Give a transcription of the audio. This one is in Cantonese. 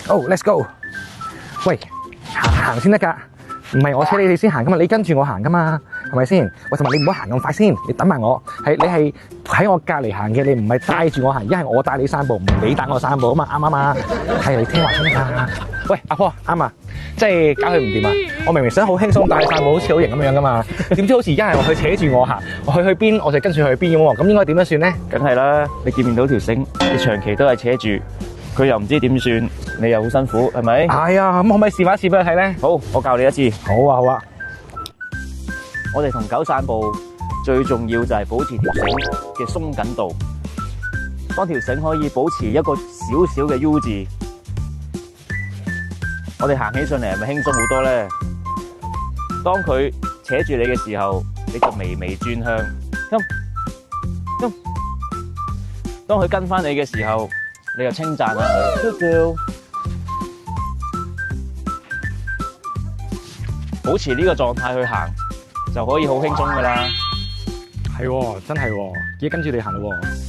Oh, let's go！ 喂，行先得㗎，唔係我車你哋先行㗎嘛，你跟住我行㗎嘛，係咪先？喂，同埋你唔好行咁快先，你等埋我。你係喺我隔離行嘅，你唔係帶住我行，而係我帶你散步，唔係你帶我散步啊嘛，啱唔啱啊？係你聽話先得。喂，阿婆，啱啊，即係搞佢唔掂啊！我明明想好輕鬆帶你散步，好似好型咁樣㗎嘛，點知好似而家係佢扯住我行，我去邊我就跟住去邊咁喎，咁應該點樣算咧？梗係啦，你見唔見到條繩？你長期都係扯住，佢又唔知點算，你又好辛苦，係咪？係啊，咁可唔可以示範一次俾佢睇咧？好，我教你一次。好啊，好啊。我哋同狗散步最重要就係保持條繩嘅鬆緊度。當條繩可以保持一個少少嘅 U 字，我哋行起上嚟係咪輕鬆好多咧？當佢扯住你嘅時候，你就微微轉向，咁。當佢跟翻你嘅時候，你就稱讚下佢，保持呢個狀態去行，就可以好輕鬆噶啦。係喎，真係喎，而家跟住你行咯喎。